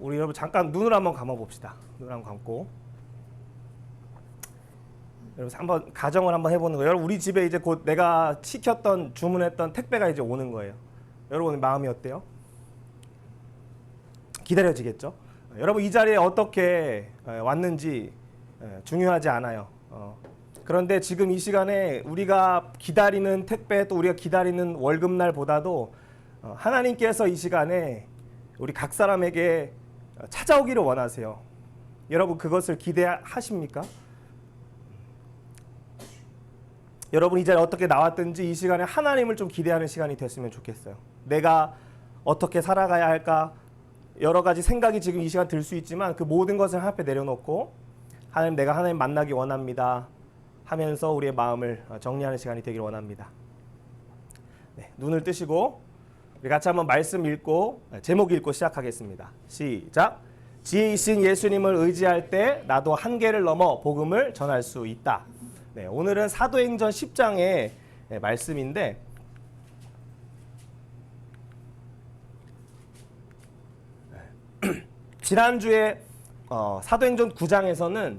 우리 여러분 잠깐 눈을 한번 감아 봅시다. 눈을 한번 감고 여러분 한번 가정을 한번 해보는 거예요. 여러분 우리 집에 이제 곧 내가 시켰던 주문했던 택배가 이제 오는 거예요. 여러분의 마음이 어때요? 기다려지겠죠? 여러분 이 자리에 어떻게 왔는지 중요하지 않아요. 그런데 지금 이 시간에 우리가 기다리는 택배 또 우리가 기다리는 월급날보다도 하나님께서 이 시간에 우리 각 사람에게 찾아오기를 원하세요. 여러분 그것을 기대하십니까? 여러분 이 자리에 어떻게 나왔든지 이 시간에 하나님을 좀 기대하는 시간이 됐으면 좋겠어요. 내가 어떻게 살아가야 할까? 여러 가지 생각이 지금 이 시간 들 수 있지만 그 모든 것을 하나님 앞에 내려놓고 하나님 내가 하나님 만나기 원합니다 하면서 우리의 마음을 정리하는 시간이 되기를 원합니다. 네, 눈을 뜨시고 우리 같이 한번 말씀 읽고 제목 읽고 시작하겠습니다. 시작. 지혜이신 예수님을 의지할 때 나도 한계를 넘어 복음을 전할 수 있다. 네, 오늘은 사도행전 10장의 말씀인데 지난주에 사도행전 9장에서는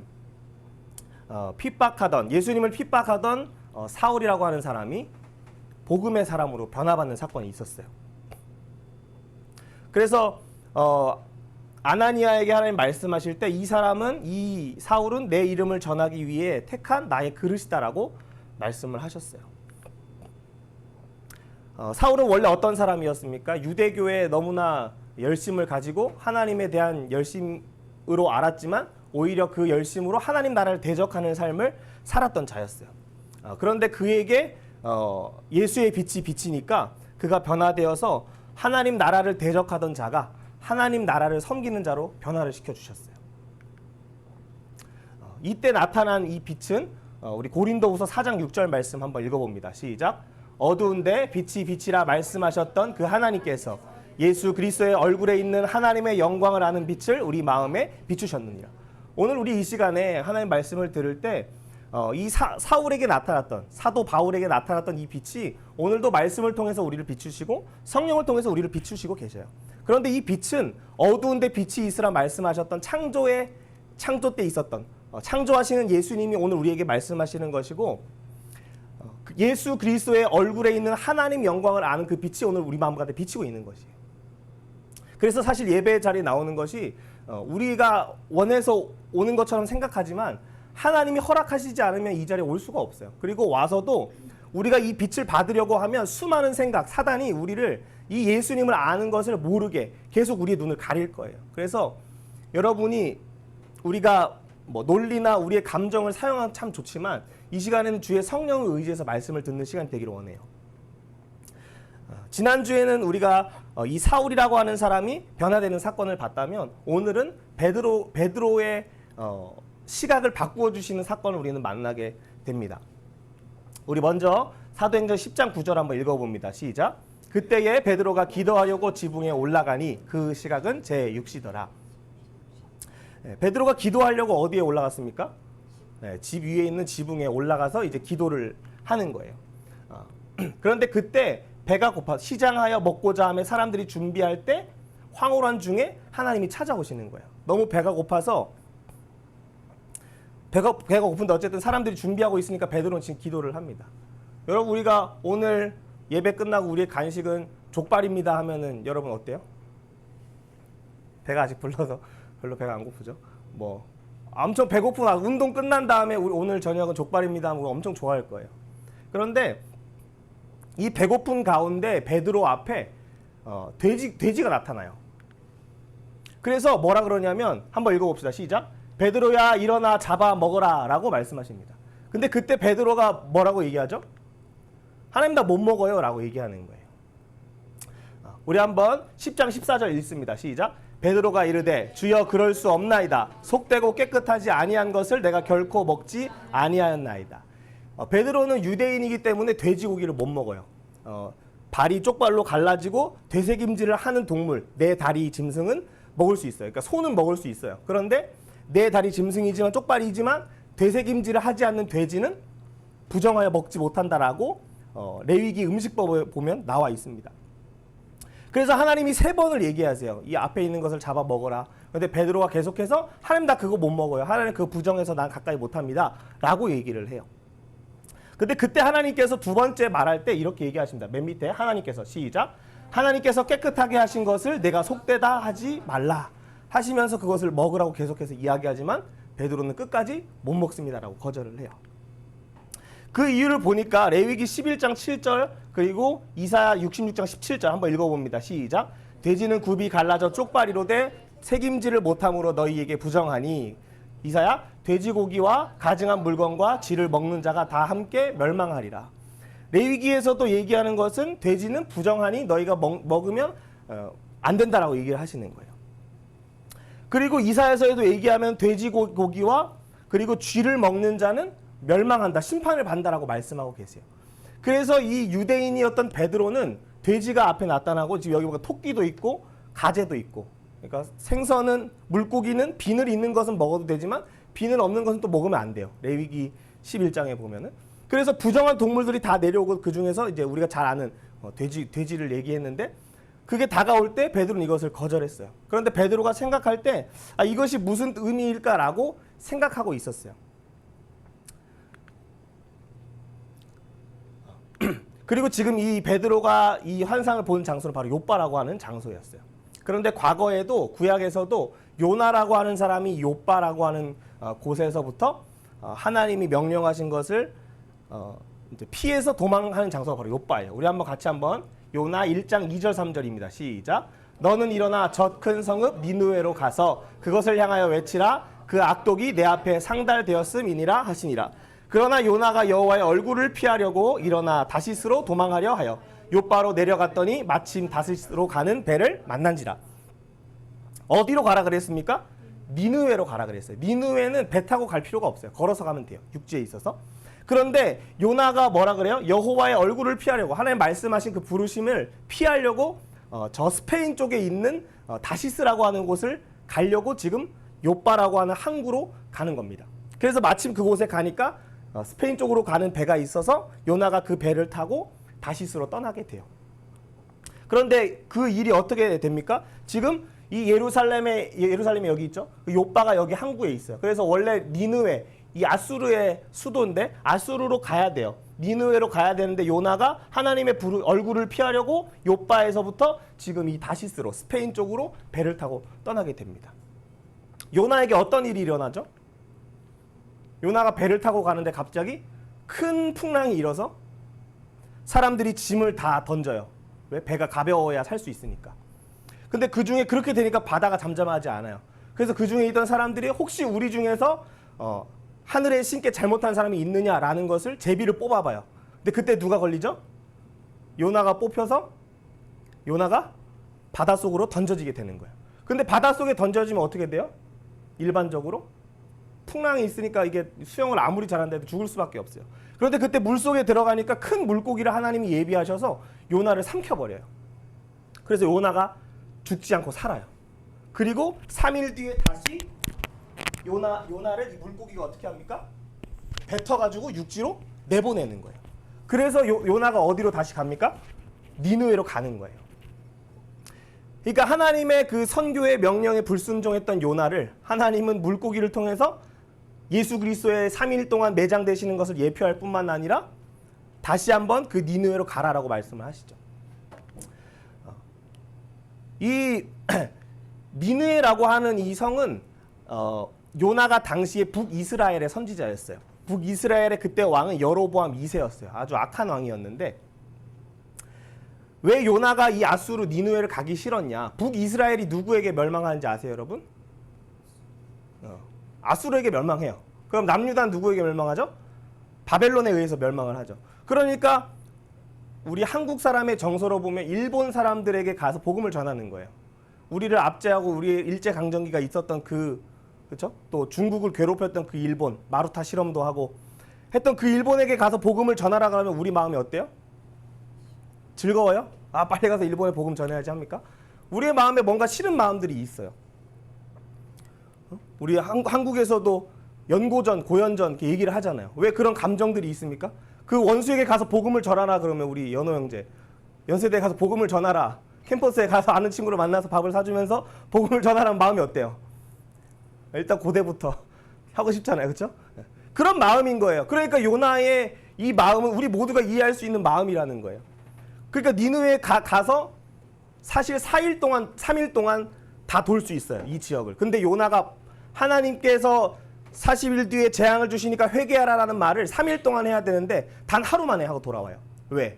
예수님을 핍박하던 사울이라고 하는 사람이 복음의 사람으로 변화받는 사건이 있었어요. 그래서 아나니아에게 하나님 말씀하실 때 이 사울은 내 이름을 전하기 위해 택한 나의 그릇이다라고 말씀을 하셨어요. 사울은 원래 어떤 사람이었습니까? 유대교에 너무나 열심을 가지고 하나님에 대한 열심으로 알았지만 오히려 그 열심으로 하나님 나라를 대적하는 삶을 살았던 자였어요. 그런데 그에게 예수의 빛이 비치니까 그가 변화되어서 하나님 나라를 대적하던 자가 하나님 나라를 섬기는 자로 변화를 시켜주셨어요. 이때 나타난 이 빛은 우리 고린도후서 4장 6절 말씀 한번 읽어봅니다. 시작. 어두운데 빛이 빛이라 말씀하셨던 그 하나님께서 예수 그리스도의 얼굴에 있는 하나님의 영광을 아는 빛을 우리 마음에 비추셨느니라. 오늘 우리 이 시간에 하나님 말씀을 들을 때 이 사울에게 나타났던 사도 바울에게 나타났던 이 빛이 오늘도 말씀을 통해서 우리를 비추시고 성령을 통해서 우리를 비추시고 계셔요. 그런데 이 빛은 어두운데 빛이 있으라 말씀하셨던 창조 때 있었던 창조하시는 예수님이 오늘 우리에게 말씀하시는 것이고 예수 그리스도의 얼굴에 있는 하나님 영광을 아는 그 빛이 오늘 우리 마음 가운데 비치고 있는 것이에요. 그래서 사실 예배의 자리에 나오는 것이 우리가 원해서 오는 것처럼 생각하지만 하나님이 허락하시지 않으면 이 자리에 올 수가 없어요. 그리고 와서도 우리가 이 빛을 받으려고 하면 수많은 생각, 사단이 우리를 이 예수님을 아는 것을 모르게 계속 우리의 눈을 가릴 거예요. 그래서 여러분이 우리가 논리나 우리의 감정을 사용하면 참 좋지만 이 시간에는 주의 성령을 의지해서 말씀을 듣는 시간이 되기를 원해요. 지난주에는 우리가 이 사울이라고 하는 사람이 변화되는 사건을 봤다면 오늘은 베드로의 시각을 바꾸어 주시는 사건을 우리는 만나게 됩니다. 우리 먼저 사도행전 10장 9절 한번 읽어봅니다. 시작. 그때에 베드로가 기도하려고 지붕에 올라가니 그 시각은 제6시더라. 베드로가 기도하려고 어디에 올라갔습니까? 집 위에 있는 지붕에 올라가서 이제 기도를 하는 거예요. 그런데 그때 배가 고파 시장하여 먹고자 하며 사람들이 준비할 때 황홀한 중에 하나님이 찾아오시는 거예요. 너무 배가 고파서 배가 고픈데 어쨌든 사람들이 준비하고 있으니까 베드로는 지금 기도를 합니다. 여러분 우리가 오늘 예배 끝나고 우리의 간식은 족발입니다 하면은 여러분 어때요? 배가 아직 불러서 별로 배가 안 고프죠? 엄청 배고픈 운동 끝난 다음에 우리 오늘 저녁은 족발입니다 하면 엄청 좋아할 거예요. 그런데 이 배고픈 가운데 베드로 앞에 돼지가 나타나요. 그래서 뭐라 그러냐면 한번 읽어봅시다. 시작. 베드로야 일어나 잡아 먹어라 라고 말씀하십니다. 근데 그때 베드로가 뭐라고 얘기하죠? 하나님 나 못 먹어요 라고 얘기하는 거예요. 우리 한번 10장 14절 읽습니다. 시작. 베드로가 이르되 주여 그럴 수 없나이다. 속되고 깨끗하지 아니한 것을 내가 결코 먹지 아니하였나이다. 베드로는 유대인이기 때문에 돼지고기를 못 먹어요. 발이 쪽발로 갈라지고 되새김질을 하는 동물, 내 다리 짐승은 먹을 수 있어요. 그러니까 소는 먹을 수 있어요. 그런데 내 다리 짐승이지만 쪽발이지만 되새김질을 하지 않는 돼지는 부정하여 먹지 못한다라고 레위기 음식법에 보면 나와 있습니다. 그래서 하나님이 3번을 얘기하세요. 이 앞에 있는 것을 잡아 먹어라. 근데 베드로가 계속해서 하나님 나 그거 못 먹어요. 하나님 그거 부정해서 난 가까이 못합니다. 라고 얘기를 해요. 근데 그때 하나님께서 2번째 말할 때 이렇게 얘기하십니다. 맨 밑에 하나님께서 시작. 하나님께서 깨끗하게 하신 것을 내가 속되다 하지 말라 하시면서 그것을 먹으라고 계속해서 이야기하지만 베드로는 끝까지 못 먹습니다라고 거절을 해요. 그 이유를 보니까 레위기 11장 7절 그리고 이사야 66장 17절 한번 읽어봅니다. 시작. 돼지는 굽이 갈라져 쪽발이로 돼 책임지를 못함으로 너희에게 부정하니 이사야 돼지고기와 가증한 물건과 쥐를 먹는 자가 다 함께 멸망하리라. 레위기에서도 얘기하는 것은 돼지는 부정하니 너희가 먹으면 안 된다라고 얘기를 하시는 거예요. 그리고 이사야서에도 얘기하면 돼지고기와 그리고 쥐를 먹는 자는 멸망한다, 심판을 받는다라고 말씀하고 계세요. 그래서 이 유대인이었던 베드로는 돼지가 앞에 나타나고 지금 여기 보면 토끼도 있고 가재도 있고, 그러니까 생선은 물고기는 비늘 있는 것은 먹어도 되지만 비늘 없는 것은 또 먹으면 안 돼요. 레위기 11장에 보면은. 그래서 부정한 동물들이 다 내려오고 그 중에서 이제 우리가 잘 아는 돼지를 얘기했는데 그게 다가올 때 베드로는 이것을 거절했어요. 그런데 베드로가 생각할 때 이것이 무슨 의미일까라고 생각하고 있었어요. 그리고 지금 이 베드로가 이 환상을 본 장소는 바로 욥바라고 하는 장소였어요. 그런데 과거에도 구약에서도 요나라고 하는 사람이 욥바라고 하는 곳에서부터 하나님이 명령하신 것을 이제 피해서 도망하는 장소가 바로 욥바예요. 우리 같이 한번 요나 1장 2절 3절입니다. 시작. 너는 일어나 저 큰 성읍 니느웨로 가서 그것을 향하여 외치라. 그 악독이 내 앞에 상달되었음이니라 하시니라. 그러나 요나가 여호와의 얼굴을 피하려고 일어나 다시스로 도망하려 하여 욥바로 내려갔더니 마침 다시스로 가는 배를 만난지라. 어디로 가라 그랬습니까? 니느웨로 가라 그랬어요. 니느웨는 배 타고 갈 필요가 없어요. 걸어서 가면 돼요. 육지에 있어서. 그런데 요나가 뭐라 그래요? 여호와의 얼굴을 피하려고, 하나님 말씀하신 그 부르심을 피하려고 저 스페인 쪽에 있는 다시스라고 하는 곳을 가려고 지금 욥바라고 하는 항구로 가는 겁니다. 그래서 마침 그곳에 가니까 스페인 쪽으로 가는 배가 있어서 요나가 그 배를 타고 다시스로 떠나게 돼요. 그런데 그 일이 어떻게 됩니까? 지금 이 예루살렘이 여기 있죠. 그 욥바가 여기 항구에 있어요. 그래서 원래 니느웨, 이 아수르의 수도인데 아수르로 가야 돼요. 니느웨로 가야 되는데 요나가 하나님의 얼굴을 피하려고 욥바에서부터 지금 이 다시스로 스페인 쪽으로 배를 타고 떠나게 됩니다. 요나에게 어떤 일이 일어나죠? 요나가 배를 타고 가는데 갑자기 큰 풍랑이 일어서 사람들이 짐을 다 던져요. 왜? 배가 가벼워야 살 수 있으니까. 근데 그 중에 그렇게 되니까 바다가 잠잠하지 않아요. 그래서 그 중에 있던 사람들이 혹시 우리 중에서 하늘에 신께 잘못한 사람이 있느냐라는 것을 제비를 뽑아봐요. 근데 그때 누가 걸리죠? 요나가 뽑혀서 요나가 바닷속으로 던져지게 되는 거예요. 근데 바닷속에 던져지면 어떻게 돼요? 일반적으로 풍랑이 있으니까 이게 수영을 아무리 잘한다도 죽을 수밖에 없어요. 그런데 그때 물속에 들어가니까 큰 물고기를 하나님이 예비하셔서 요나를 삼켜버려요. 그래서 요나가 죽지 않고 살아요. 그리고 3일 뒤에 다시 요나를 이 물고기가 어떻게 합니까? 뱉어가지고 육지로 내보내는 거예요. 그래서 요나가 어디로 다시 갑니까? 니느웨로 가는 거예요. 그러니까 하나님의 그 선교의 명령에 불순종했던 요나를 하나님은 물고기를 통해서 예수 그리스도의 3일 동안 매장되시는 것을 예표할 뿐만 아니라 다시 한번 그 니느웨로 가라라고 말씀을 하시죠. 이 니느웨라고 하는 이 성은 요나가 당시에 북이스라엘의 선지자였어요. 북이스라엘의 그때 왕은 여로보암 2세였어요. 아주 악한 왕이었는데 왜 요나가 이 아수르 니느웨를 가기 싫었냐? 북이스라엘이 누구에게 멸망하는지 아세요, 여러분? 아수르에게 멸망해요. 그럼 남유다는 누구에게 멸망하죠? 바벨론에 의해서 멸망을 하죠. 그러니까 우리 한국 사람의 정서로 보면 일본 사람들에게 가서 복음을 전하는 거예요. 우리를 압제하고 우리의 일제강점기가 있었던 그렇죠? 또 중국을 괴롭혔던 그 일본, 마루타 실험도 하고 했던 그 일본에게 가서 복음을 전하라 그러면 우리 마음이 어때요? 즐거워요? 빨리 가서 일본에 복음 전해야지 합니까? 우리의 마음에 뭔가 싫은 마음들이 있어요. 우리 한국에서도 연고전, 고연전 이렇게 얘기를 하잖아요. 왜 그런 감정들이 있습니까? 그 원수에게 가서 복음을 전하라 그러면 우리 연호 형제, 연세대에 가서 복음을 전하라. 캠퍼스에 가서 아는 친구를 만나서 밥을 사주면서 복음을 전하라는 마음이 어때요? 일단 고대부터 하고 싶잖아요. 그렇죠? 그런 마음인 거예요. 그러니까 요나의 이 마음은 우리 모두가 이해할 수 있는 마음이라는 거예요. 그러니까 니느웨에 가서 사실 4일 동안 3일 동안 다 돌 수 있어요. 이 지역을. 근데 요나가 하나님께서 40일 뒤에 재앙을 주시니까 회개하라라는 말을 3일 동안 해야 되는데 단 하루 만에 하고 돌아와요. 왜?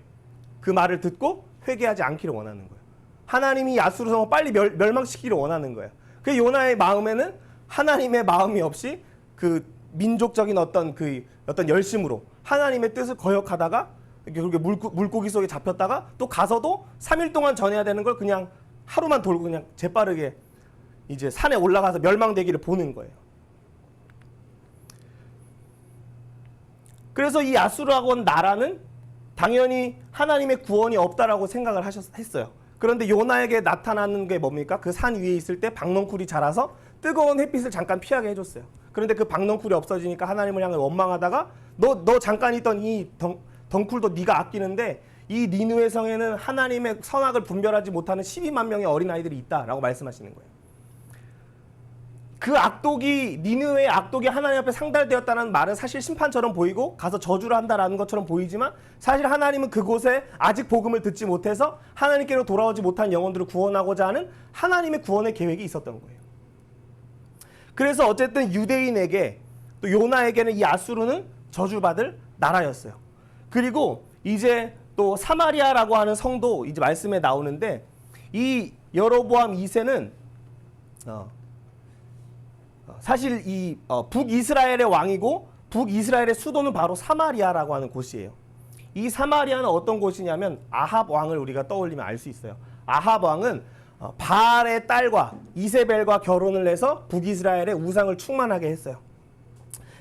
그 말을 듣고 회개하지 않기를 원하는 거예요. 하나님이 야수르 성을 빨리 멸망시키기를 원하는 거예요. 그 요나의 마음에는 하나님의 마음이 없이 그 민족적인 어떤 열심으로 하나님의 뜻을 거역하다가 그렇게 물고기 속에 잡혔다가 또 가서도 3일 동안 전해야 되는 걸 그냥 하루만 돌고 그냥 재빠르게 이제 산에 올라가서 멸망되기를 보는 거예요. 그래서 이 야수르하고 나라는 당연히 하나님의 구원이 없다라고 생각을 했어요. 그런데 요나에게 나타나는 게 뭡니까? 그 산 위에 있을 때 박넝쿨이 자라서 뜨거운 햇빛을 잠깐 피하게 해줬어요. 그런데 그 박넝쿨이 없어지니까 하나님을 향해 원망하다가 너 잠깐 있던 이 덩쿨도 네가 아끼는데 이 니느웨 성에는 하나님의 선악을 분별하지 못하는 12만 명의 어린아이들이 있다라고 말씀하시는 거예요. 그 악독이 니느웨의 악독이 하나님 앞에 상달되었다는 말은 사실 심판처럼 보이고 가서 저주를 한다라는 것처럼 보이지만 사실 하나님은 그곳에 아직 복음을 듣지 못해서 하나님께로 돌아오지 못한 영혼들을 구원하고자 하는 하나님의 구원의 계획이 있었던 거예요. 그래서 어쨌든 유대인에게 또 요나에게는 이 아수르는 저주받을 나라였어요. 그리고 이제 또 사마리아라고 하는 성도 이제 말씀에 나오는데 이 여로보암 2세는 사실 이 북이스라엘의 왕이고 북이스라엘의 수도는 바로 사마리아라고 하는 곳이에요. 이 사마리아는 어떤 곳이냐면 아합 왕을 우리가 떠올리면 알 수 있어요. 아합 왕은 바알의 딸과 이세벨과 결혼을 해서 북이스라엘의 우상을 충만하게 했어요.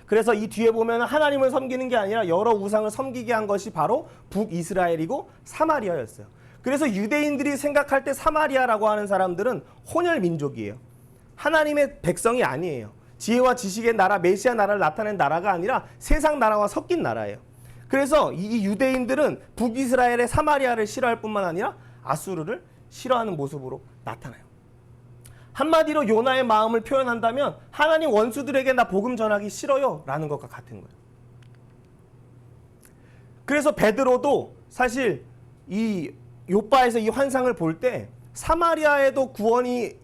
그래서 이 뒤에 보면 하나님을 섬기는 게 아니라 여러 우상을 섬기게 한 것이 바로 북이스라엘이고 사마리아였어요. 그래서 유대인들이 생각할 때 사마리아라고 하는 사람들은 혼혈 민족이에요. 하나님의 백성이 아니에요. 지혜와 지식의 나라, 메시아 나라를 나타낸 나라가 아니라 세상 나라와 섞인 나라예요. 그래서 이 유대인들은 북이스라엘의 사마리아를 싫어할 뿐만 아니라 아수르를 싫어하는 모습으로 나타나요. 한마디로 요나의 마음을 표현한다면 하나님 원수들에게 나 복음 전하기 싫어요 라는 것과 같은 거예요. 그래서 베드로도 사실 이 요바에서 이 환상을 볼 때 사마리아에도 구원이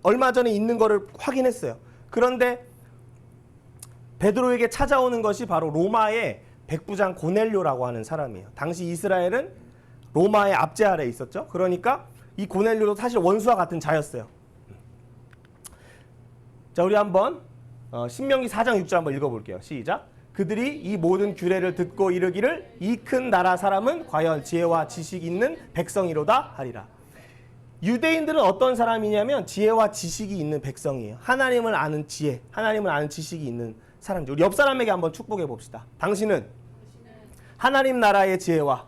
얼마 전에 있는 것을 확인했어요. 그런데 베드로에게 찾아오는 것이 바로 로마의 백부장 고넬료라고 하는 사람이에요. 당시 이스라엘은 로마의 압제 아래에 있었죠. 그러니까 이 고넬료도 사실 원수와 같은 자였어요. 자, 우리 한번 신명기 4장 6절 한번 읽어볼게요. 시작. 그들이 이 모든 규례를 듣고 이르기를 이 큰 나라 사람은 과연 지혜와 지식이 있는 백성이로다 하리라. 유대인들은 어떤 사람이냐면 지혜와 지식이 있는 백성이에요. 하나님을 아는 지혜, 하나님을 아는 지식이 있는 사람들. 우리 옆 사람에게 한번 축복해 봅시다. 당신은 하나님 나라의 지혜와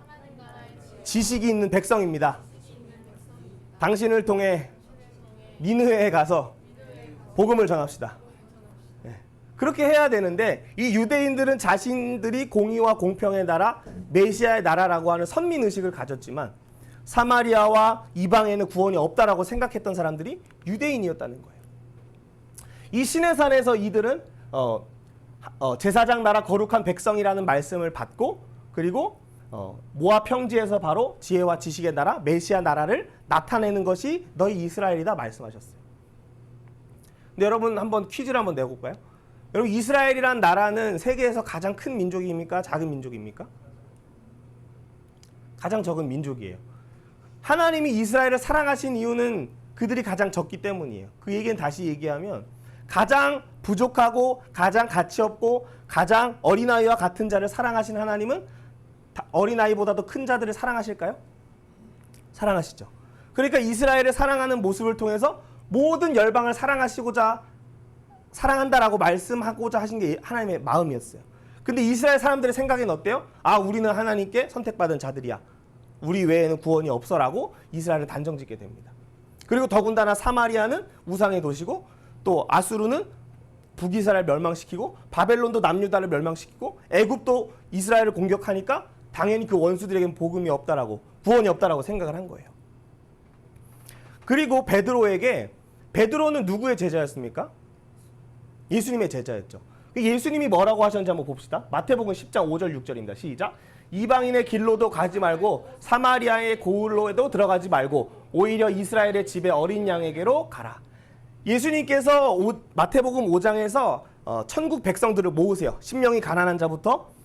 지식이 있는 백성입니다. 당신을 통해 니느웨에 가서 복음을 전합시다. 그렇게 해야 되는데 이 유대인들은 자신들이 공의와 공평의 나라, 메시아의 나라라고 하는 선민의식을 가졌지만 사마리아와 이방에는 구원이 없다라고 생각했던 사람들이 유대인이었다는 거예요. 이 시내산에서 이들은 제사장 나라 거룩한 백성이라는 말씀을 받고 그리고 모압 평지에서 바로 지혜와 지식의 나라, 메시아 나라를 나타내는 것이 너희 이스라엘이다 말씀하셨어요. 근데 여러분 한번 퀴즈를 한번 내볼까요? 여러분 이스라엘이란 나라는 세계에서 가장 큰 민족입니까? 작은 민족입니까? 가장 적은 민족이에요. 하나님이 이스라엘을 사랑하신 이유는 그들이 가장 적기 때문이에요. 그 얘기는 다시 얘기하면 가장 부족하고 가장 가치 없고 가장 어린아이와 같은 자를 사랑하신 하나님은 어린아이보다도 큰 자들을 사랑하실까요? 사랑하시죠. 그러니까 이스라엘을 사랑하는 모습을 통해서 모든 열방을 사랑한다라고 말씀하고자 하신 게 하나님의 마음이었어요. 근데 이스라엘 사람들의 생각은 어때요? 아, 우리는 하나님께 선택받은 자들이야. 우리 외에는 구원이 없어라고 이스라엘을 단정짓게 됩니다. 그리고 더군다나 사마리아는 우상의 도시고 또 아수르는 북이스라엘 멸망시키고 바벨론도 남유다를 멸망시키고 애굽도 이스라엘을 공격하니까 당연히 그 원수들에게는 복음이 없다라고 구원이 없다라고 생각을 한 거예요. 그리고 베드로는 누구의 제자였습니까? 예수님의 제자였죠. 예수님이 뭐라고 하셨는지 한번 봅시다. 마태복음 10장 5절 6절입니다. 시작. 이방인의 길로도 가지 말고 사마리아의 고을로에도 들어가지 말고 오히려 이스라엘의 집에 어린 양에게로 가라. 예수님께서 마태복음 5장에서 천국 백성들을 모으세요. 심령이 가난한 자부터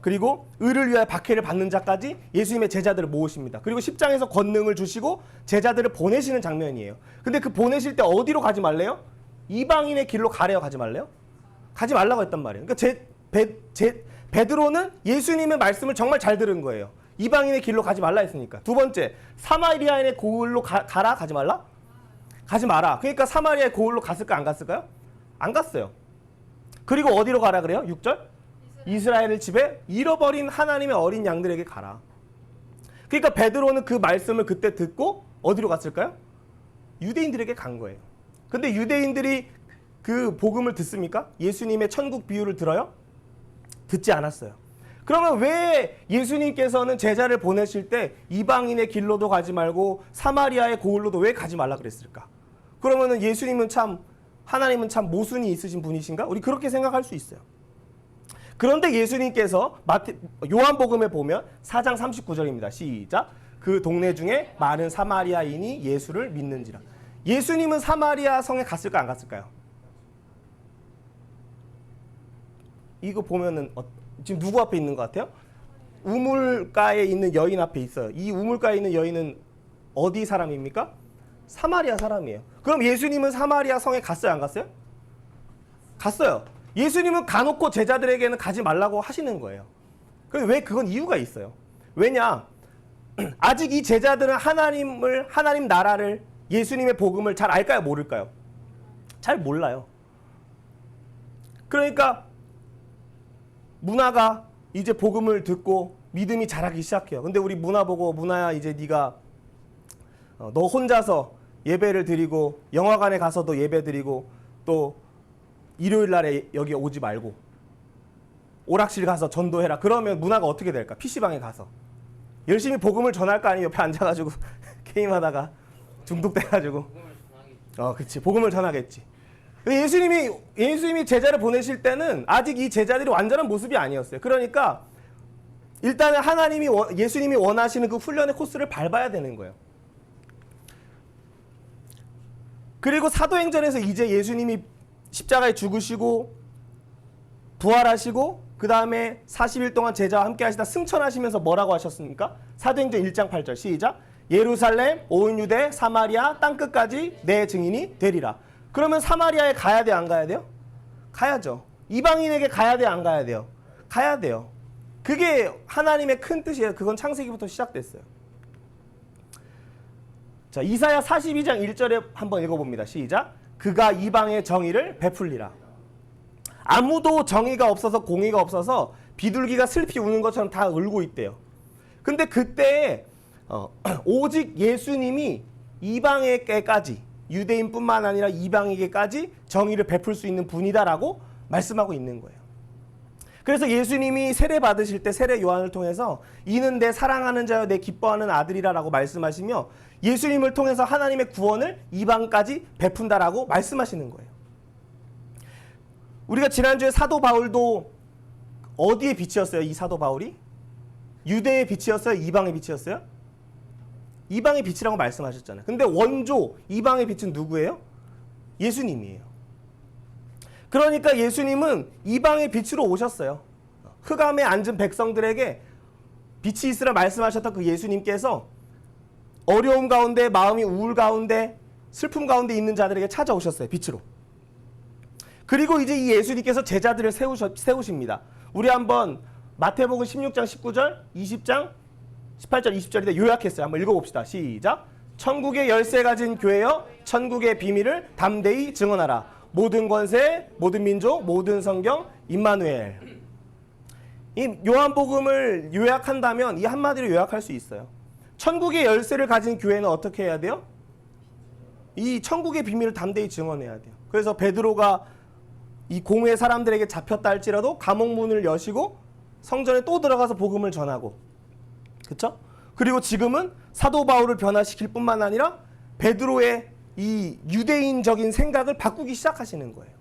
그리고 의를 위하여 박해를 받는 자까지 예수님의 제자들을 모으십니다. 그리고 10장에서 권능을 주시고 제자들을 보내시는 장면이에요. 근데 그 보내실 때 어디로 가지 말래요? 이방인의 길로 가래요? 가지 말래요? 가지 말라고 했단 말이에요. 그러니까 베드로는 예수님의 말씀을 정말 잘 들은 거예요. 이방인의 길로 가지 말라 했으니까. 두 번째, 사마리아인의 고을로 가라? 가지 말라? 가지 마라. 그러니까 사마리아의 고을로 갔을까 안 갔을까요? 안 갔어요. 그리고 어디로 가라 그래요? 6절? 이스라엘의 집에 잃어버린 하나님의 어린 양들에게 가라. 그러니까 베드로는 그 말씀을 그때 듣고 어디로 갔을까요? 유대인들에게 간 거예요. 근데 유대인들이 그 복음을 듣습니까? 예수님의 천국 비유를 들어요? 듣지 않았어요. 그러면 왜 예수님께서는 제자를 보내실 때 이방인의 길로도 가지 말고 사마리아의 고을로도 왜 가지 말라 그랬을까? 그러면은 하나님은 참 모순이 있으신 분이신가? 우리 그렇게 생각할 수 있어요. 그런데 예수님께서 요한복음에 보면 4장 39절입니다. 시작. 그 동네 중에 많은 사마리아인이 예수를 믿는지라. 예수님은 사마리아 성에 갔을까 안 갔을까요? 이거 보면은 지금 누구 앞에 있는 것 같아요? 우물가에 있는 여인 앞에 있어요. 이 우물가에 있는 여인은 어디 사람입니까? 사마리아 사람이에요. 그럼 예수님은 사마리아 성에 갔어요 안 갔어요? 갔어요. 예수님은 가놓고 제자들에게는 가지 말라고 하시는 거예요. 그런데 왜 그건 이유가 있어요. 왜냐? 아직 이 제자들은 하나님 나라를 예수님의 복음을 잘 알까요? 모를까요? 잘 몰라요. 그러니까 문화가 이제 복음을 듣고 믿음이 자라기 시작해요. 근데 우리 문화 보고 문화야 이제 네가 너 혼자서 예배를 드리고 영화관에 가서도 예배 드리고 또 일요일 날에 여기 오지 말고 오락실 가서 전도해라. 그러면 문화가 어떻게 될까? PC방에 가서 열심히 복음을 전할 거 아니에요? 옆에 앉아가지고 게임하다가 중독돼가지고 그치 복음을 전하겠지. 예수님이 제자를 보내실 때는 아직 이 제자들이 완전한 모습이 아니었어요. 그러니까 일단은 예수님이 원하시는 그 훈련의 코스를 밟아야 되는 거예요. 그리고 사도행전에서 이제 예수님이 십자가에 죽으시고 부활하시고 그 다음에 40일 동안 제자와 함께 하시다 승천하시면서 뭐라고 하셨습니까? 사도행전 1장 8절 시작. 예루살렘, 온 유대, 사마리아, 땅끝까지 내 증인이 되리라. 그러면 사마리아에 가야 돼요? 안 가야 돼요? 가야죠. 이방인에게 가야 돼요? 안 가야 돼요? 가야 돼요. 그게 하나님의 큰 뜻이에요. 그건 창세기부터 시작됐어요. 자, 이사야 42장 1절에 한번 읽어봅니다. 시작. 그가 이방의 정의를 베풀리라. 아무도 정의가 없어서 공의가 없어서 비둘기가 슬피 우는 것처럼 다 울고 있대요. 근데 그때 오직 예수님이 이방에게까지 유대인뿐만 아니라 이방에게까지 정의를 베풀 수 있는 분이다라고 말씀하고 있는 거예요. 그래서 예수님이 세례 받으실 때 세례 요한을 통해서 이는 내 사랑하는 자여 내 기뻐하는 아들이라라고 말씀하시며 예수님을 통해서 하나님의 구원을 이방까지 베푼다라고 말씀하시는 거예요. 우리가 지난주에 사도 바울도 어디에 빛이었어요? 이 사도 바울이? 유대의 빛이었어요? 이방의 빛이었어요? 이방의 빛이라고 말씀하셨잖아요. 근데 원조 이방의 빛은 누구예요? 예수님이에요. 그러니까 예수님은 이방의 빛으로 오셨어요. 흑암에 앉은 백성들에게 빛이 있으라 말씀하셨던 그 예수님께서 어려움 가운데 마음이 우울 가운데 슬픔 가운데 있는 자들에게 찾아오셨어요. 빛으로. 그리고 이제 이 예수님께서 제자들을 세우십니다. 우리 한번 마태복음 16장 19절 20장 18절 20절인데 요약했어요. 한번 읽어봅시다. 시작. 천국의 열쇠 가진 교회여 천국의 비밀을 담대히 증언하라. 모든 권세, 모든 민족, 모든 성경, 임마누엘. 이 요한복음을 요약한다면 이 한마디로 요약할 수 있어요. 천국의 열쇠를 가진 교회는 어떻게 해야 돼요? 이 천국의 비밀을 담대히 증언해야 돼요. 그래서 베드로가 이 공회 사람들에게 잡혔다 할지라도 감옥문을 여시고 성전에 또 들어가서 복음을 전하고 그렇죠? 그리고 지금은 사도 바울을 변화시킬 뿐만 아니라 베드로의 이 유대인적인 생각을 바꾸기 시작하시는 거예요.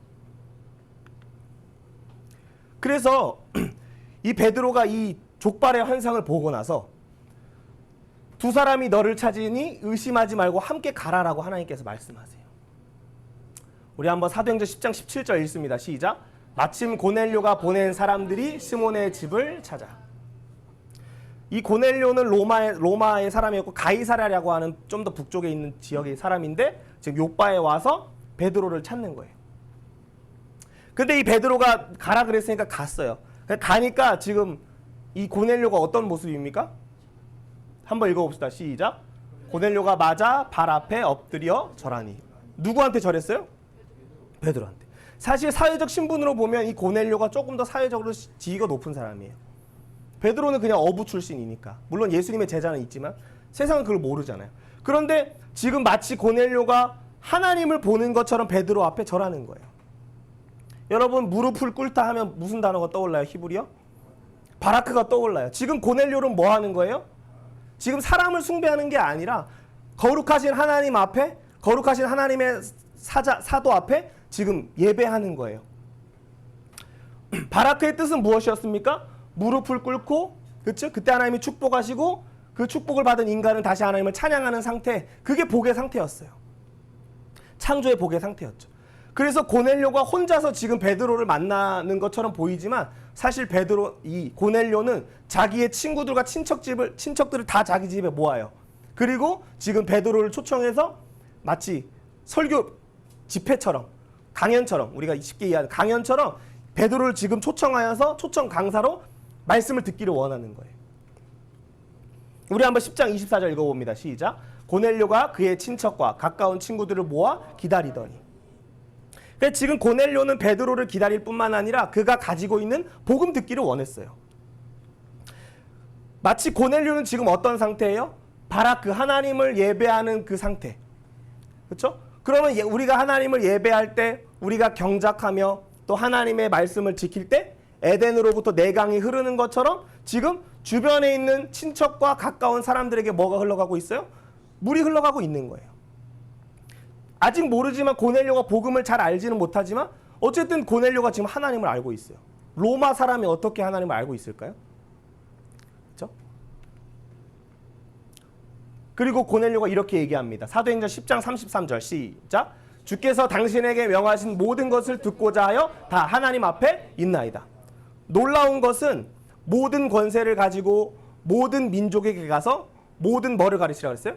그래서 이 베드로가 이 족발의 환상을 보고 나서 두 사람이 너를 찾으니 의심하지 말고 함께 가라라고 하나님께서 말씀하세요. 우리 한번 사도행전 10장 17절 읽습니다. 시작. 마침 고넬료가 보낸 사람들이 시몬의 집을 찾아. 이 고넬료는 로마의 사람이었고 가이사랴라고 하는 좀 더 북쪽에 있는 지역의 사람인데 지금 요바에 와서 베드로를 찾는 거예요. 근데 이 베드로가 가라 그랬으니까 갔어요. 가니까 지금 이 고넬료가 어떤 모습입니까? 한번 읽어봅시다. 시작. 고넬료가 맞아 발 앞에 엎드려 절하니. 누구한테 절했어요? 베드로한테. 사실 사회적 신분으로 보면 이 고넬료가 조금 더 사회적으로 지위가 높은 사람이에요. 베드로는 그냥 어부 출신이니까. 물론 예수님의 제자는 있지만 세상은 그걸 모르잖아요. 그런데 지금 마치 고넬료가 하나님을 보는 것처럼 베드로 앞에 절하는 거예요. 여러분 무릎을 꿇다 하면 무슨 단어가 떠올라요? 히브리어? 바라크가 떠올라요. 지금 고넬료는 뭐 하는 거예요? 지금 사람을 숭배하는 게 아니라 거룩하신 하나님 앞에, 거룩하신 하나님의 사도 앞에 지금 예배하는 거예요. 바라크의 뜻은 무엇이었습니까? 무릎을 꿇고, 그렇죠? 그때 하나님이 축복하시고 그 축복을 받은 인간은 다시 하나님을 찬양하는 상태, 그게 복의 상태였어요. 창조의 복의 상태였죠. 그래서 고넬료가 혼자서 지금 베드로를 만나는 것처럼 보이지만 사실 이 고넬료는 자기의 친구들과 친척들을 다 자기 집에 모아요. 그리고 지금 베드로를 초청해서 마치 설교 집회처럼, 강연처럼, 우리가 쉽게 이해하는 강연처럼 베드로를 지금 초청하여서 초청 강사로 말씀을 듣기를 원하는 거예요. 우리 한번 10장 24절 읽어봅니다. 시작. 고넬료가 그의 친척과 가까운 친구들을 모아 기다리더니. 그러니까 지금 고넬료는 베드로를 기다릴 뿐만 아니라 그가 가지고 있는 복음 듣기를 원했어요. 마치 고넬료는 지금 어떤 상태예요? 바라크, 하나님을 예배하는 그 상태. 그렇죠? 그러면 우리가 하나님을 예배할 때, 우리가 경작하며 또 하나님의 말씀을 지킬 때 에덴으로부터 내강이 흐르는 것처럼 지금 주변에 있는 친척과 가까운 사람들에게 뭐가 흘러가고 있어요? 물이 흘러가고 있는 거예요. 아직 모르지만 고넬료가 복음을 잘 알지는 못하지만 어쨌든 고넬료가 지금 하나님을 알고 있어요. 로마 사람이 어떻게 하나님을 알고 있을까요? 그렇죠? 그리고 고넬료가 이렇게 얘기합니다. 사도행전 10장 33절 시작. 주께서 당신에게 명하신 모든 것을 듣고자 하여 다 하나님 앞에 있나이다. 놀라운 것은 모든 권세를 가지고 모든 민족에게 가서 모든 뭐를 가르치라 그랬어요?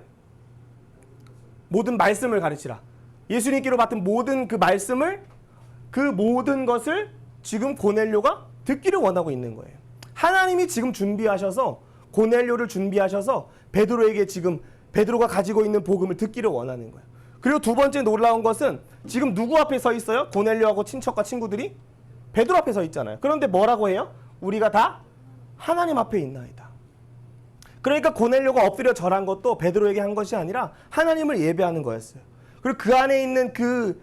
모든 말씀을 가르치라. 예수님께로 받은 모든 그 말씀을, 그 모든 것을 지금 고넬료가 듣기를 원하고 있는 거예요. 하나님이 지금 준비하셔서, 고넬료를 준비하셔서 베드로에게 지금 베드로가 가지고 있는 복음을 듣기를 원하는 거예요. 그리고 두 번째 놀라운 것은 지금 누구 앞에 서 있어요? 고넬료하고 친척과 친구들이 베드로 앞에 서 있잖아요. 그런데 뭐라고 해요? 우리가 다 하나님 앞에 있나이다. 그러니까 고넬료가 엎드려 절한 것도 베드로에게 한 것이 아니라 하나님을 예배하는 거였어요. 그리고 그 안에 있는 그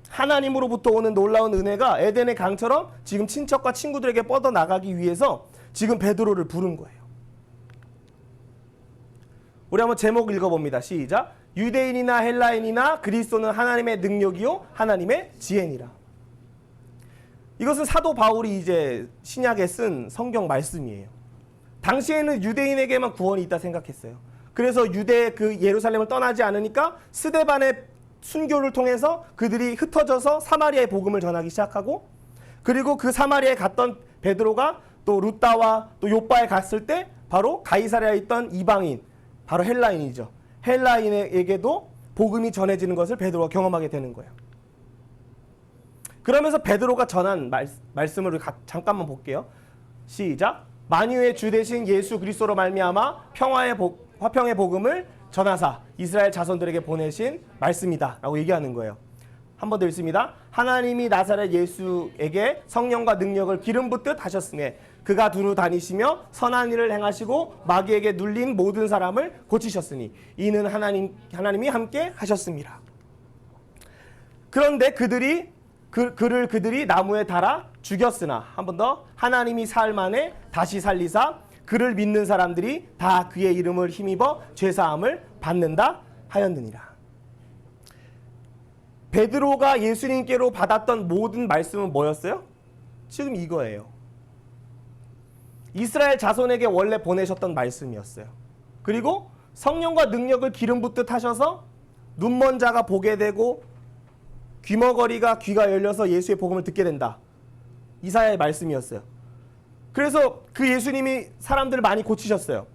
하나님으로부터 오는 놀라운 은혜가 에덴의 강처럼 지금 친척과 친구들에게 뻗어나가기 위해서 지금 베드로를 부른 거예요. 우리 한번 제목 읽어봅니다. 시작. 유대인이나 헬라인이나 그리스도는 하나님의 능력이요 하나님의 지혜니라. 이것은 사도 바울이 이제 신약에 쓴 성경 말씀이에요. 당시에는 유대인에게만 구원이 있다 생각했어요. 그래서 유대 그 예루살렘을 떠나지 않으니까 스데반의 순교를 통해서 그들이 흩어져서 사마리아의 복음을 전하기 시작하고, 그리고 그 사마리아에 갔던 베드로가 또 루다와 또 요바에 갔을 때 바로 가이사랴에 있던 이방인, 바로 헬라인이죠. 헬라인에게도 복음이 전해지는 것을 베드로가 경험하게 되는 거예요. 그러면서 베드로가 전한 말씀을 잠깐만 볼게요. 시작. 만유의 주 되신 예수 그리스도로 말미암아 화평의 복음을 전하사 이스라엘 자손들에게 보내신 말씀이다 라고 얘기하는 거예요. 한 번 더 읽습니다. 하나님이 나사렛 예수에게 성령과 능력을 기름 붓듯 하셨으며 그가 두루 다니시며 선한 일을 행하시고 마귀에게 눌린 모든 사람을 고치셨으니 이는 하나님이 함께 하셨습니다. 그런데 그들이 나무에 달아 죽였으나, 한 번 더, 하나님이 사흘 만에 다시 살리사 그를 믿는 사람들이 다 그의 이름을 힘입어 죄사함을 받는다 하였느니라. 베드로가 예수님께로 받았던 모든 말씀은 뭐였어요? 지금 이거예요. 이스라엘 자손에게 원래 보내셨던 말씀이었어요. 그리고 성령과 능력을 기름 붓듯 하셔서 눈먼 자가 보게 되고 귀머거리가 귀가 열려서 예수의 복음을 듣게 된다. 이사야의 말씀이었어요. 그래서 그 예수님이 사람들을 많이 고치셨어요.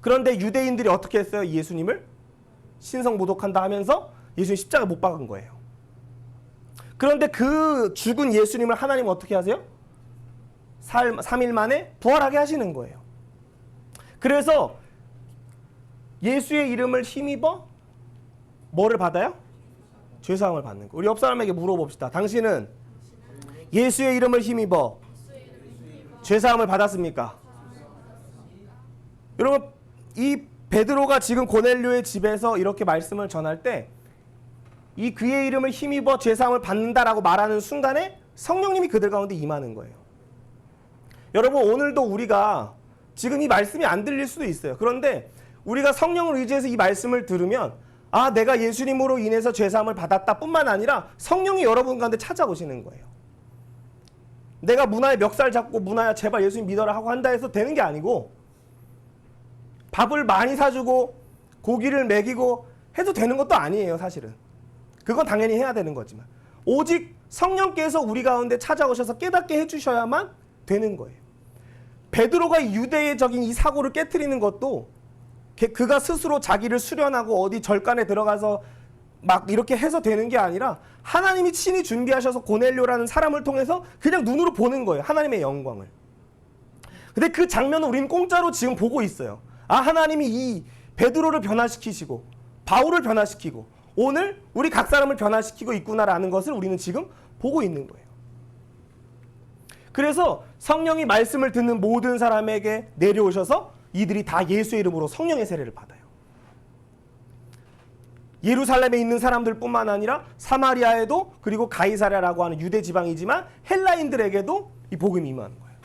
그런데 유대인들이 어떻게 했어요? 예수님을 신성모독한다 하면서 예수님 십자가에 못 박은 거예요. 그런데 그 죽은 예수님을 하나님은 어떻게 하세요? 3일 만에 부활하게 하시는 거예요. 그래서 예수의 이름을 힘입어 뭐를 받아요? 죄사함을 받는 거. 우리 옆 사람에게 물어봅시다. 당신은 예수의 이름을 힘입어 죄사함을 받았습니까? 여러분, 이 베드로가 지금 고넬료의 집에서 이렇게 말씀을 전할 때 이 그의 이름을 힘입어 죄사함을 받는다라고 말하는 순간에 성령님이 그들 가운데 임하는 거예요. 여러분, 오늘도 우리가 지금 이 말씀이 안 들릴 수도 있어요. 그런데 우리가 성령을 의지해서 이 말씀을 들으면 아, 내가 예수님으로 인해서 죄사함을 받았다 뿐만 아니라 성령이 여러분 가운데 찾아오시는 거예요. 내가 문화의 멱살 잡고 문화야 제발 예수님 믿어라 하고 한다 해서 되는 게 아니고 밥을 많이 사주고 고기를 먹이고 해도 되는 것도 아니에요. 사실은 그건 당연히 해야 되는 거지만 오직 성령께서 우리 가운데 찾아오셔서 깨닫게 해주셔야만 되는 거예요. 베드로가 유대적인 이 사고를 깨트리는 것도 그가 스스로 자기를 수련하고 어디 절간에 들어가서 막 이렇게 해서 되는 게 아니라 하나님이 친히 준비하셔서 고넬료라는 사람을 통해서 그냥 눈으로 보는 거예요. 하나님의 영광을. 근데 그 장면을 우리는 공짜로 지금 보고 있어요. 아, 하나님이 이 베드로를 변화시키시고 바울을 변화시키고 오늘 우리 각 사람을 변화시키고 있구나라는 것을 우리는 지금 보고 있는 거예요. 그래서 성령이 말씀을 듣는 모든 사람에게 내려오셔서 이들이 다 예수의 이름으로 성령의 세례를 받아요. 예루살렘에 있는 사람들뿐만 아니라 사마리아에도 그리고 가이사랴라고 하는 유대 지방이지만 헬라인들에게도 이 복음이 임하는 거예요.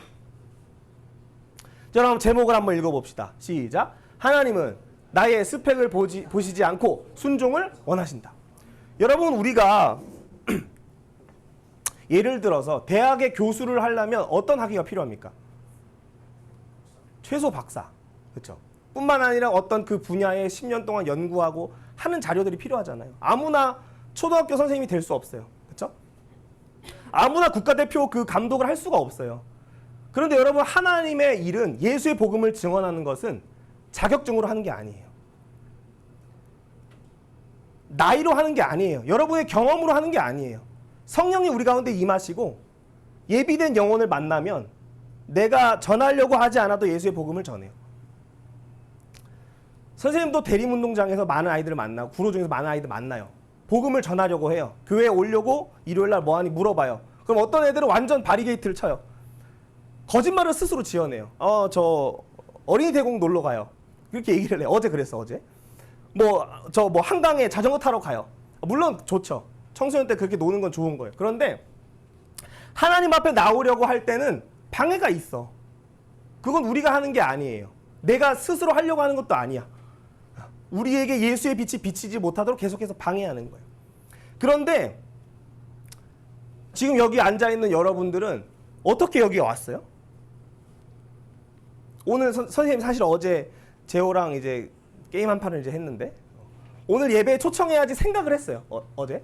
자, 그럼 제목을 한번 읽어봅시다. 시작. 하나님은 나의 스펙을 보시지 않고 순종을 원하신다. 여러분, 우리가 예를 들어서 대학의 교수를 하려면 어떤 학위가 필요합니까? 최소 박사. 그렇죠? 뿐만 아니라 어떤 그 분야에 10년 동안 연구하고 하는 자료들이 필요하잖아요. 아무나 초등학교 선생님이 될 수 없어요. 그렇죠? 아무나 국가대표 그 감독을 할 수가 없어요. 그런데 여러분, 하나님의 일은 예수의 복음을 증언하는 것은 자격증으로 하는 게 아니에요. 나이로 하는 게 아니에요. 여러분의 경험으로 하는 게 아니에요. 성령이 우리 가운데 임하시고 예비된 영혼을 만나면 내가 전하려고 하지 않아도 예수의 복음을 전해요. 선생님도 대림운동장에서 많은 아이들을 만나고 구로 중에서 많은 아이들 만나요. 복음을 전하려고 해요. 교회에 오려고 일요일날 뭐하니 물어봐요. 그럼 어떤 애들은 완전 바리게이트를 쳐요. 거짓말을 스스로 지어내요. 저 어린이 대공 놀러 가요. 그렇게 얘기를 해요. 어제 그랬어. 어제 한강에 자전거 타러 가요. 물론 좋죠. 청소년 때 그렇게 노는 건 좋은 거예요. 그런데 하나님 앞에 나오려고 할 때는 방해가 있어. 그건 우리가 하는 게 아니에요. 내가 스스로 하려고 하는 것도 아니야. 우리에게 예수의 빛이 비치지 못하도록 계속해서 방해하는 거예요. 그런데 지금 여기 앉아있는 여러분들은 어떻게 여기 왔어요? 오늘 선생님 사실 어제 재호랑 이제 게임 한 판을 이제 했는데 오늘 예배에 초청해야지 생각을 했어요. 어제.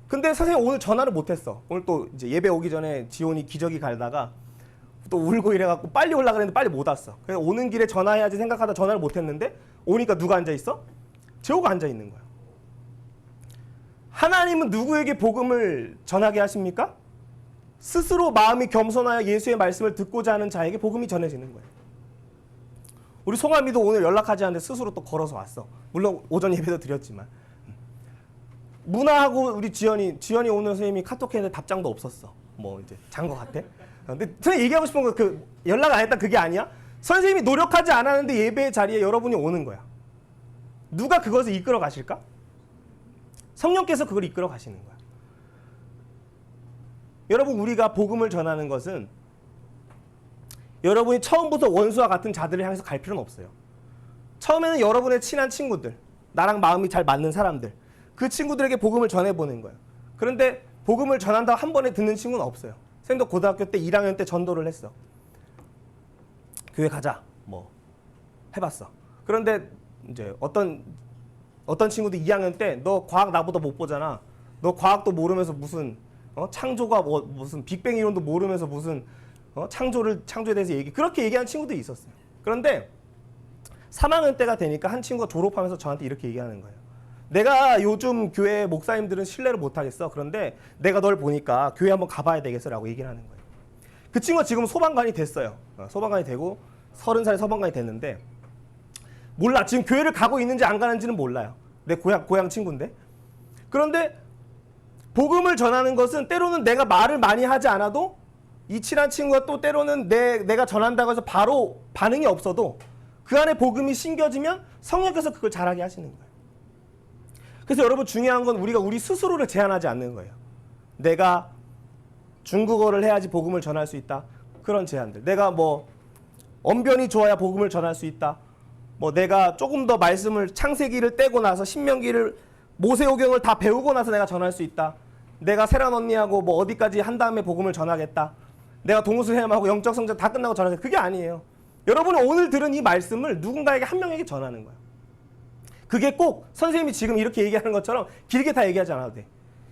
근데 선생님 오늘 전화를 못했어. 오늘 또 이제 예배 오기 전에 지온이 기저귀 갈다가 또 울고 이래갖고 빨리 올라 그랬는데 빨리 못 왔어. 그래서 오는 길에 전화해야지 생각하다 전화를 못했는데 오니까 누가 앉아있어? 재호가 앉아있는 거야. 하나님은 누구에게 복음을 전하게 하십니까? 스스로 마음이 겸손하여 예수의 말씀을 듣고자 하는 자에게 복음이 전해지는 거예요. 우리 송아미도 오늘 연락하지 않는데 스스로 또 걸어서 왔어. 물론 오전 예배도 드렸지만. 문화하고 우리 지연이 오늘 선생님이 카톡했는데 답장도 없었어. 뭐 이제 잔 거 같아. 근데 선생님 얘기하고 싶은 거 그 연락 안 했다 그게 아니야. 선생님이 노력하지 않았는데 예배의 자리에 여러분이 오는 거야. 누가 그것을 이끌어 가실까? 성령께서 그걸 이끌어 가시는 거야. 여러분, 우리가 복음을 전하는 것은 여러분이 처음부터 원수와 같은 자들을 향해서 갈 필요는 없어요. 처음에는 여러분의 친한 친구들, 나랑 마음이 잘 맞는 사람들, 그 친구들에게 복음을 전해보는 거예요. 그런데 복음을 전한다고 한 번에 듣는 친구는 없어요. 쌤도 고등학교 때 1학년 때 전도를 했어. 교회 가자 뭐 해봤어. 그런데 이제 어떤 친구도 2학년 때 너 과학 나보다 못 보잖아. 너 과학도 모르면서 무슨 창조가 무슨 빅뱅 이론도 모르면서 무슨 창조에 대해서 그렇게 얘기하는 친구들이 있었어요. 그런데 3학년 때가 되니까 한 친구가 졸업하면서 저한테 이렇게 얘기하는 거예요. 내가 요즘 교회 목사님들은 신뢰를 못 하겠어. 그런데 내가 널 보니까 교회 한번 가봐야 되겠어라고 얘기를 하는 거예요. 그 친구가 지금 소방관이 됐어요. 소방관이 되고 30살에 소방관이 됐는데 몰라. 지금 교회를 가고 있는지 안 가는지는 몰라요. 내 고향 친구인데. 그런데 복음을 전하는 것은 때로는 내가 말을 많이 하지 않아도 이 친한 친구가 또 때로는 내가 전한다고 해서 바로 반응이 없어도 그 안에 복음이 심겨지면 성령께서 그걸 잘하게 하시는 거예요. 그래서 여러분 중요한 건 우리가 우리 스스로를 제한하지 않는 거예요. 내가 중국어를 해야지 복음을 전할 수 있다. 그런 제한들. 내가 뭐 언변이 좋아야 복음을 전할 수 있다. 뭐 내가 조금 더 말씀을 창세기를 떼고 나서 신명기를 모세오경을 다 배우고 나서 내가 전할 수 있다. 내가 세란 언니하고 뭐 어디까지 한 다음에 복음을 전하겠다. 내가 동우수 혜엠하고 영적 성장 다 끝나고 전하겠다. 그게 아니에요. 여러분은 오늘 들은 이 말씀을 누군가에게 한 명에게 전하는 거예요. 그게 꼭 선생님이 지금 이렇게 얘기하는 것처럼 길게 다 얘기하지 않아도 돼.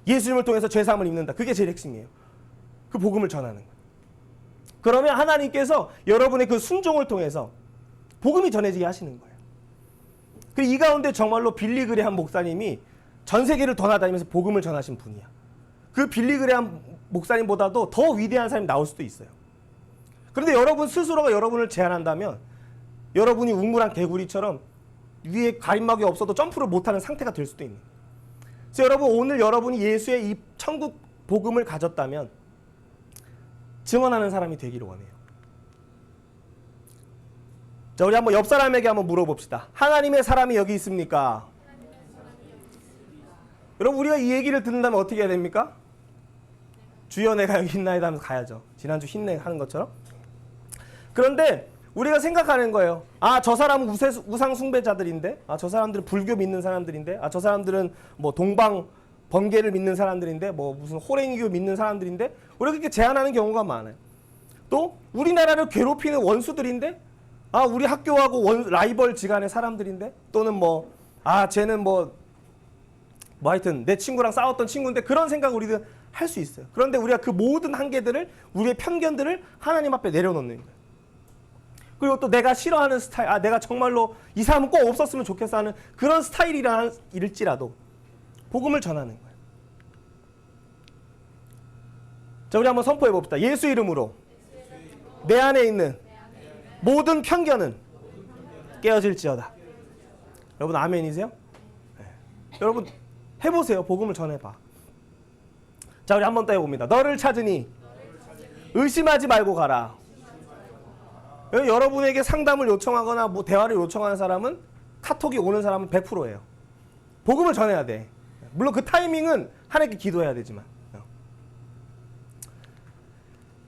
예수님을 통해서 죄사함을 입는다. 그게 제일 핵심이에요. 그 복음을 전하는 거예요. 그러면 하나님께서 여러분의 그 순종을 통해서 복음이 전해지게 하시는 거예요. 그리고 이 가운데 정말로 빌리 그레함 목사님이 전 세계를 떠나다니면서 복음을 전하신 분이야. 그 빌리 그레함 목사님보다도 더 위대한 사람이 나올 수도 있어요. 그런데 여러분 스스로가 여러분을 제한한다면 여러분이 웅물한 개구리처럼 위에 가림막이 없어도 점프를 못하는 상태가 될 수도 있는 거예요. 그래서 여러분 오늘 여러분이 예수의 이 천국 복음을 가졌다면 증언하는 사람이 되기를 원해요. 자, 우리 한번 옆 사람에게 한번 물어봅시다. 하나님의 사람이 여기 있습니까? 여러분 우리가 이 얘기를 듣는다면 어떻게 해야 됩니까? 주여 내가 여기 있나이다 하면서 가야죠. 지난주 힘내 하는 것처럼. 그런데 우리가 생각하는 거예요. 아, 저 사람은 우상 숭배자들인데, 아, 저 사람들은 불교 믿는 사람들인데, 아, 저 사람들은 뭐 동방 번개를 믿는 사람들인데, 뭐 무슨 호랭이교 믿는 사람들인데, 우리가 그렇게 제한하는 경우가 많아요. 또 우리나라를 괴롭히는 원수들인데, 아, 우리 학교하고 라이벌 지간의 사람들인데, 또는 뭐, 아, 쟤는 뭐 하여튼 내 친구랑 싸웠던 친구인데, 그런 생각을 우리는 할 수 있어요. 그런데 우리가 그 모든 한계들을, 우리의 편견들을 하나님 앞에 내려놓는 거예요. 그리고 또 내가 싫어하는 스타일, 아, 내가 정말로 이 사람은 꼭 없었으면 좋겠어 하는 그런 스타일일지라도 복음을 전하는 거예요. 자, 우리 한번 선포해 봅시다. 예수 이름으로 내 안에 있는 모든 편견은 깨어질지어다. 여러분 아멘이세요? 네. 여러분 해보세요. 복음을 전해봐. 자, 우리 한 번 더 해봅니다. 너를 찾으니 의심하지 말고 가라. 여러분에게 상담을 요청하거나 뭐 대화를 요청하는 사람은, 카톡이 오는 사람은 100%예요. 복음을 전해야 돼. 물론 그 타이밍은 하나님께 기도해야 되지만.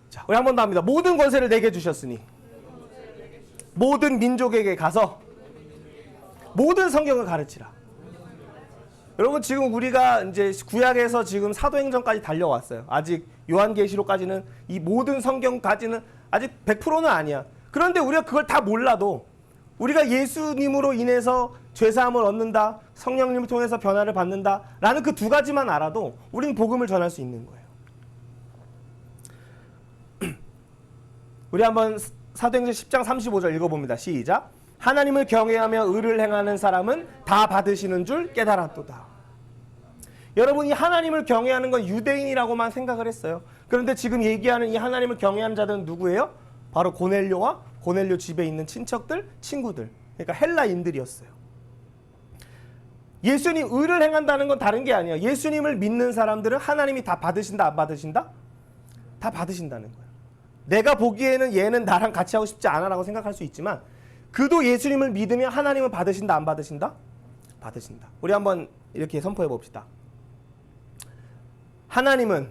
자, 우리 한 번 더 합니다. 모든 권세를 내게 주셨으니 모든 민족에게 가서 모든 성경을 가르치라. 여러분 지금 우리가 이제 구약에서 지금 사도행전까지 달려왔어요. 아직 요한계시록까지는, 이 모든 성경까지는 아직 100%는 아니야. 그런데 우리가 그걸 다 몰라도 우리가 예수님으로 인해서 죄사함을 얻는다, 성령님을 통해서 변화를 받는다 라는 그 두 가지만 알아도 우리는 복음을 전할 수 있는 거예요. 우리 한번 사도행전 10장 35절 읽어봅니다. 시작. 하나님을 경외하며 의를 행하는 사람은 다 받으시는 줄 깨달았도다. 여러분이 하나님을 경외하는 건 유대인이라고만 생각을 했어요. 그런데 지금 얘기하는 이 하나님을 경외하는 자들은 누구예요? 바로 고넬료와 고넬료 집에 있는 친척들, 친구들. 그러니까 헬라인들이었어요. 예수님 의를 행한다는 건 다른 게 아니에요. 예수님을 믿는 사람들은 하나님이 다 받으신다, 안 받으신다? 다 받으신다는 거예요. 내가 보기에는 얘는 나랑 같이 하고 싶지 않아라고 생각할 수 있지만 그도 예수님을 믿으면 하나님은 받으신다, 안 받으신다? 받으신다. 우리 한번 이렇게 선포해 봅시다. 하나님은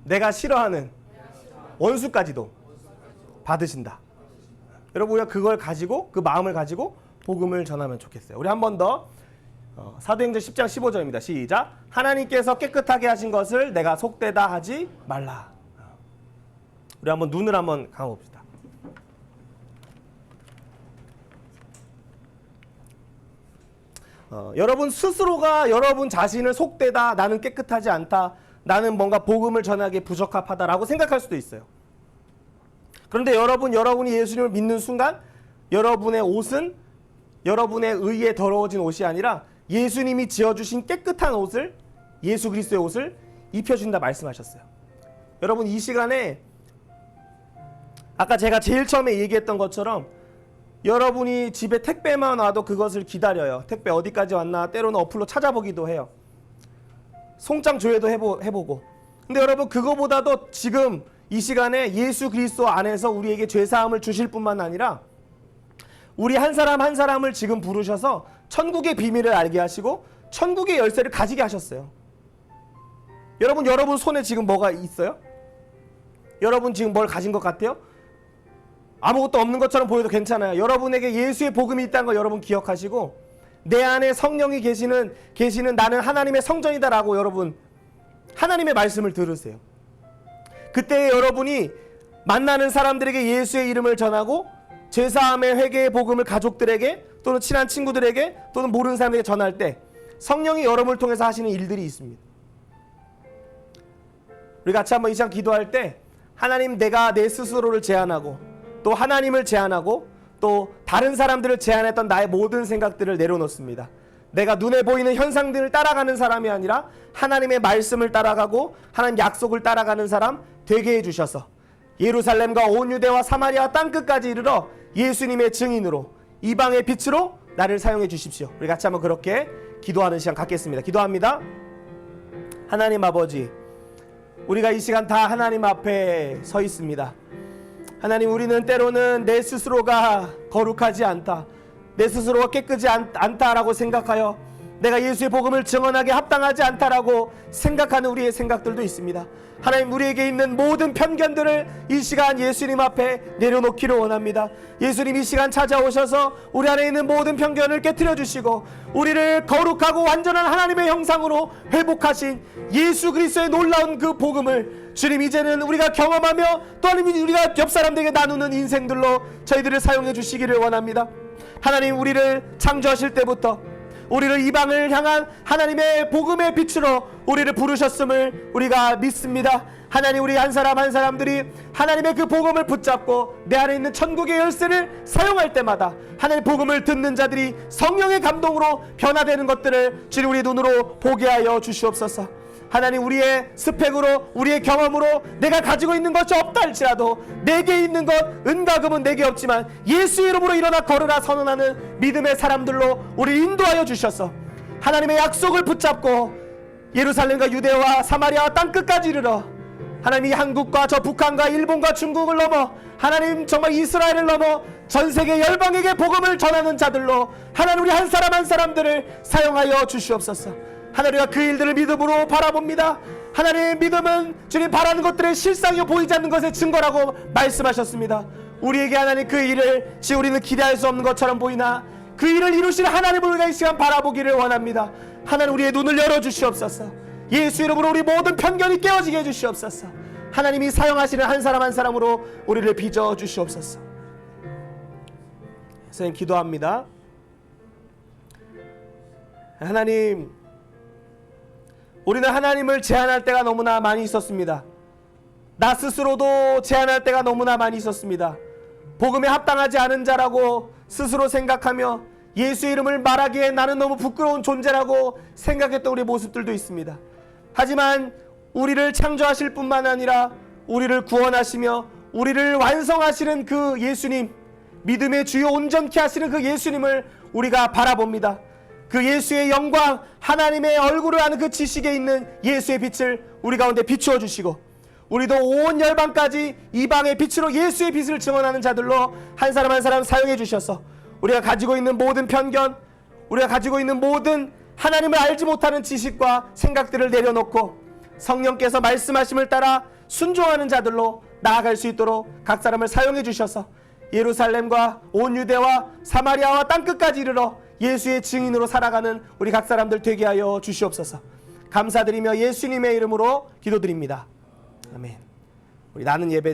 내가 싫어하는 원수까지도 받으신다. 여러분 우리가 그걸 가지고, 그 마음을 가지고 복음을 전하면 좋겠어요. 우리 한 번 더 사도행전 10장 15절입니다. 시작. 하나님께서 깨끗하게 하신 것을 내가 속되다 하지 말라. 우리 한번 눈을 한번 감아봅시다. 여러분 스스로가 여러분 자신을 속되다, 나는 깨끗하지 않다, 나는 뭔가 복음을 전하기에 부적합하다라고 생각할 수도 있어요. 그런데 여러분이 예수님을 믿는 순간 여러분의 옷은 여러분의 의에 더러워진 옷이 아니라 예수님이 지어주신 깨끗한 옷을, 예수 그리스도의 옷을 입혀준다 말씀하셨어요. 여러분 이 시간에 아까 제가 제일 처음에 얘기했던 것처럼 여러분이 집에 택배만 와도 그것을 기다려요. 택배 어디까지 왔나 때로는 어플로 찾아보기도 해요. 송장 조회도 해보고. 근데 여러분 그거보다도 지금 이 시간에 예수 그리스도 안에서 우리에게 죄사함을 주실 뿐만 아니라 우리 한 사람 한 사람을 지금 부르셔서 천국의 비밀을 알게 하시고 천국의 열쇠를 가지게 하셨어요. 여러분 손에 지금 뭐가 있어요? 여러분 지금 뭘 가진 것 같아요? 아무것도 없는 것처럼 보여도 괜찮아요. 여러분에게 예수의 복음이 있다는 걸 여러분 기억하시고 내 안에 성령이 계시는 나는 하나님의 성전이다라고 여러분 하나님의 말씀을 들으세요. 그때 여러분이 만나는 사람들에게 예수의 이름을 전하고 죄사함의 회개의 복음을 가족들에게 또는 친한 친구들에게 또는 모르는 사람에게 전할 때 성령이 여러분을 통해서 하시는 일들이 있습니다. 우리 같이 한번 이 시간 기도할 때 하나님, 내가 내 스스로를 제한하고 또 하나님을 제한하고 또 다른 사람들을 제한했던 나의 모든 생각들을 내려놓습니다. 내가 눈에 보이는 현상들을 따라가는 사람이 아니라 하나님의 말씀을 따라가고 하나님 약속을 따라가는 사람 되게 해주셔서 예루살렘과 온 유대와 사마리아 땅끝까지 이르러 예수님의 증인으로 이방의 빛으로 나를 사용해 주십시오. 우리 같이 한번 그렇게 기도하는 시간 갖겠습니다. 기도합니다. 하나님 아버지, 우리가 이 시간 다 하나님 앞에 서 있습니다. 하나님, 우리는 때로는 내 스스로가 거룩하지 않다, 내 스스로가 깨끗이 않다라고 생각하여 내가 예수의 복음을 증언하게 합당하지 않다라고 생각하는 우리의 생각들도 있습니다. 하나님, 우리에게 있는 모든 편견들을 이 시간 예수님 앞에 내려놓기를 원합니다. 예수님 이 시간 찾아오셔서 우리 안에 있는 모든 편견을 깨트려 주시고 우리를 거룩하고 완전한 하나님의 형상으로 회복하신 예수 그리스도의 놀라운 그 복음을 주님 이제는 우리가 경험하며 또 우리가 옆 사람들에게 나누는 인생들로 저희들을 사용해 주시기를 원합니다. 하나님, 우리를 창조하실 때부터 우리를 이방을 향한 하나님의 복음의 빛으로 우리를 부르셨음을 우리가 믿습니다. 하나님, 우리 한 사람 한 사람들이 하나님의 그 복음을 붙잡고 내 안에 있는 천국의 열쇠를 사용할 때마다 하나님의 복음을 듣는 자들이 성령의 감동으로 변화되는 것들을 주님 우리 눈으로 보게 하여 주시옵소서. 하나님, 우리의 스펙으로 우리의 경험으로 내가 가지고 있는 것이 없다 할지라도 내게 있는 것 은과 금은 내게 없지만 예수 이름으로 일어나 걸으라 선언하는 믿음의 사람들로 우리 인도하여 주셔서 하나님의 약속을 붙잡고 예루살렘과 유대와 사마리아와 땅끝까지 이르러 하나님, 이 한국과 저 북한과 일본과 중국을 넘어 하나님 정말 이스라엘을 넘어 전세계 열방에게 복음을 전하는 자들로 하나님 우리 한 사람 한 사람들을 사용하여 주시옵소서. 하나님, 우리가 그 일들을 믿음으로 바라봅니다. 하나님, 믿음은 주님 바라는 것들의 실상이 보이지 않는 것의 증거라고 말씀하셨습니다. 우리에게 하나님 그 일을 지금 우리는 기대할 수 없는 것처럼 보이나 그 일을 이루시는 하나님을 우리가 이 시간 바라보기를 원합니다. 하나님, 우리의 눈을 열어주시옵소서. 예수 이름으로 우리 모든 편견이 깨어지게 해주시옵소서. 하나님이 사용하시는 한 사람 한 사람으로 우리를 빚어주시옵소서. 선생님, 기도합니다. 하나님, 우리는 하나님을 제한할 때가 너무나 많이 있었습니다. 나 스스로도 제한할 때가 너무나 많이 있었습니다. 복음에 합당하지 않은 자라고 스스로 생각하며 예수 이름을 말하기에 나는 너무 부끄러운 존재라고 생각했던 우리 모습들도 있습니다. 하지만 우리를 창조하실 뿐만 아니라 우리를 구원하시며 우리를 완성하시는 그 예수님, 믿음의 주요 온전케 하시는 그 예수님을 우리가 바라봅니다. 그 예수의 영광, 하나님의 얼굴을 아는 그 지식에 있는 예수의 빛을 우리 가운데 비추어 주시고 우리도 온 열방까지 이방의 빛으로 예수의 빛을 증언하는 자들로 한 사람 한 사람 사용해 주셔서 우리가 가지고 있는 모든 편견, 우리가 가지고 있는 모든 하나님을 알지 못하는 지식과 생각들을 내려놓고 성령께서 말씀하심을 따라 순종하는 자들로 나아갈 수 있도록 각 사람을 사용해 주셔서 예루살렘과 온 유대와 사마리아와 땅끝까지 이르러 예수의 증인으로 살아가는 우리 각 사람들 되게 하여 주시옵소서. 감사드리며 예수님의 이름으로 기도드립니다. 아멘. 우리 나는 예배